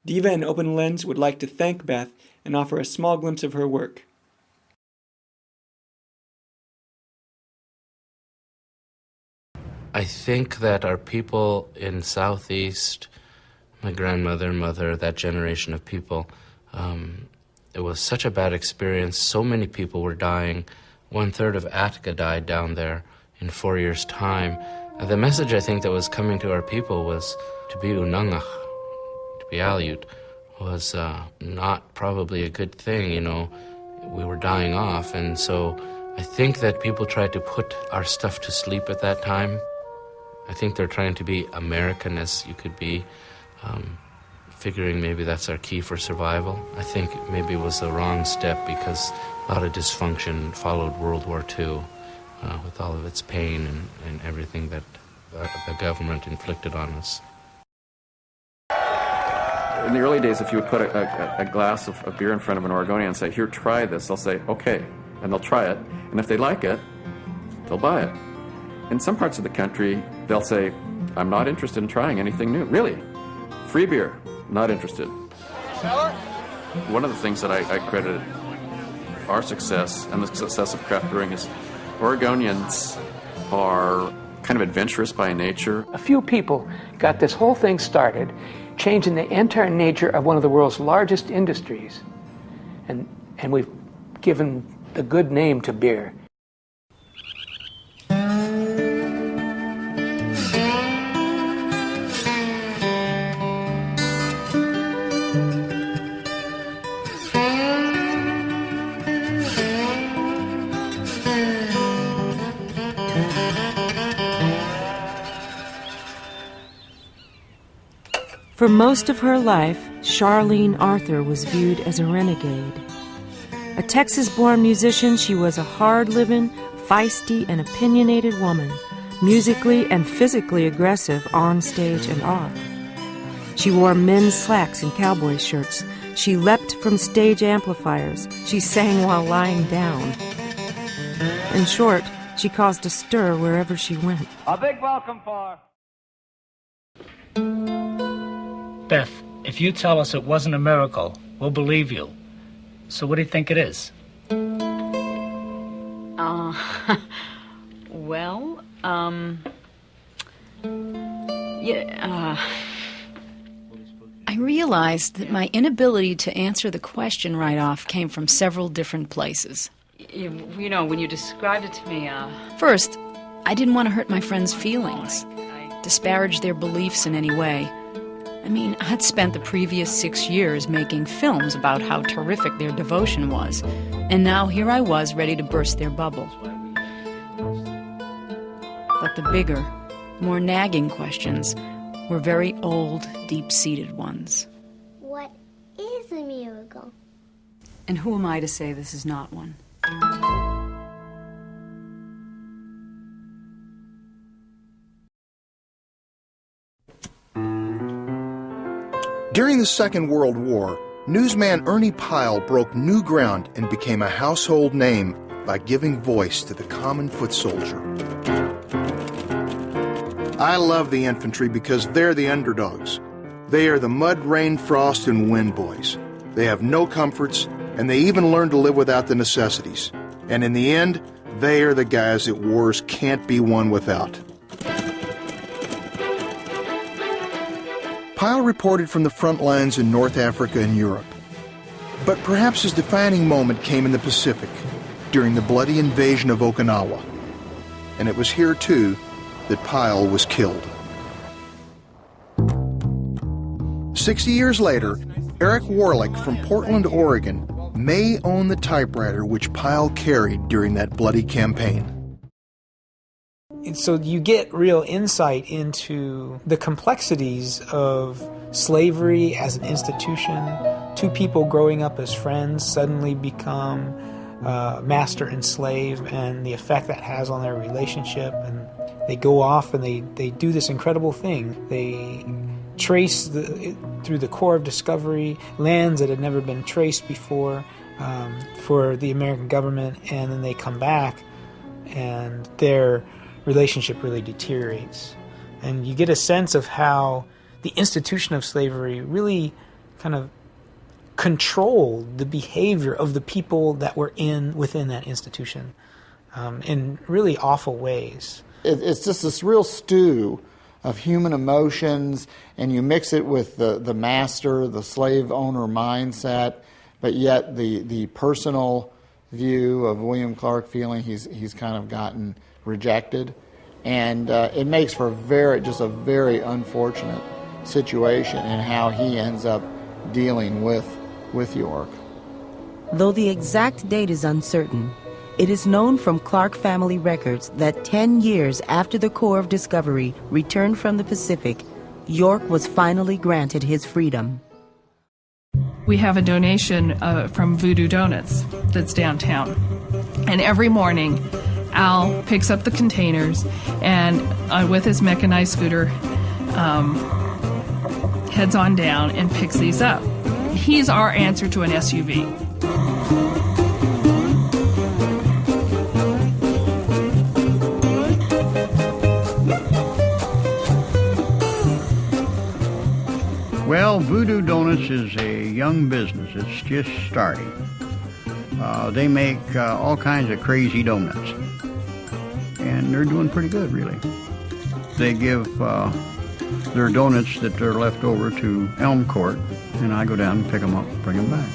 Diva and Openlens would like to thank Beth and offer a small glimpse of her work. I think that our people in Southeast, my grandmother, mother, that generation of people, it was such a bad experience. So many people were dying. 1/3 of Attica died down there in 4 years' time. The message I think that was coming to our people was to be unangach, to be Aleut, was not probably a good thing, you know. We were dying off, and so I think that people tried to put our stuff to sleep at that time. I think they're trying to be American as you could be, figuring maybe that's our key for survival. I think maybe it was the wrong step because a lot of dysfunction followed World War II with all of its pain and everything that the government inflicted on us. In the early days, if you would put a glass of beer in front of an Oregonian and say, "Here, try this," they'll say, "Okay," and they'll try it, and if they like it, they'll buy it. In some parts of the country, they'll say, "I'm not interested in trying anything new." Really? Free beer, not interested. One of the things that I credit our success and the success of craft brewing is Oregonians are kind of adventurous by nature. A few people got this whole thing started, changing the entire nature of one of the world's largest industries. And we've given a good name to beer. For most of her life, Charlene Arthur was viewed as a renegade. A Texas-born musician, she was a hard-living, feisty, and opinionated woman, musically and physically aggressive on stage and off. She wore men's slacks and cowboy shirts. She leapt from stage amplifiers. She sang while lying down. In short, she caused a stir wherever she went. A big welcome for... Beth, if you tell us it wasn't a miracle, we'll believe you. So what do you think it is? I realized that my inability to answer the question right off came from several different places. You know, when you described it to me, First, I didn't want to hurt my friends' feelings, disparage their beliefs in any way. I mean, I'd spent the previous 6 years making films about how terrific their devotion was, and now here I was ready to burst their bubble. But the bigger, more nagging questions were very old, deep-seated ones. What is a miracle? and who am I to say this is not one? During the Second World War, newsman Ernie Pyle broke new ground and became a household name by giving voice to the common foot soldier. I love the infantry because they're the underdogs. They are the mud, rain, frost, and wind boys. They have no comforts, and they even learn to live without the necessities. And in the end, they are the guys that wars can't be won without. Pyle reported from the front lines in North Africa and Europe. But perhaps his defining moment came in the Pacific, during the bloody invasion of Okinawa. And it was here, too, that Pyle was killed. 60 years later, Eric Warlick from Portland, Oregon, may own the typewriter which Pyle carried during that bloody campaign. And so you get real insight into the complexities of slavery as an institution. Two people growing up as friends suddenly become master and slave, and the effect that has on their relationship. And they go off and they do this incredible thing. They trace through the core of discovery lands that had never been traced before for the American government, and then they come back and their relationship really deteriorates. And you get a sense of how the institution of slavery really kind of controlled the behavior of the people that were within that institution in really awful ways. It's just this real stew of human emotions, and you mix it with the master, the slave owner mindset, but yet the personal view of William Clark feeling he's kind of gotten rejected, and it makes for a very unfortunate situation in how he ends up dealing with York. Though the exact date is uncertain, it is known from Clark family records that 10 years after the Corps of Discovery returned from the Pacific, York was finally granted his freedom. We have a donation from Voodoo Donuts that's downtown. And every morning, Al picks up the containers and with his mechanized scooter, heads on down and picks these up. He's our answer to an SUV. Well, Voodoo Donuts is a young business. It's just starting. They make all kinds of crazy donuts. And they're doing pretty good, really. They give their donuts that are left over to Elm Court, and I go down and pick them up and bring them back.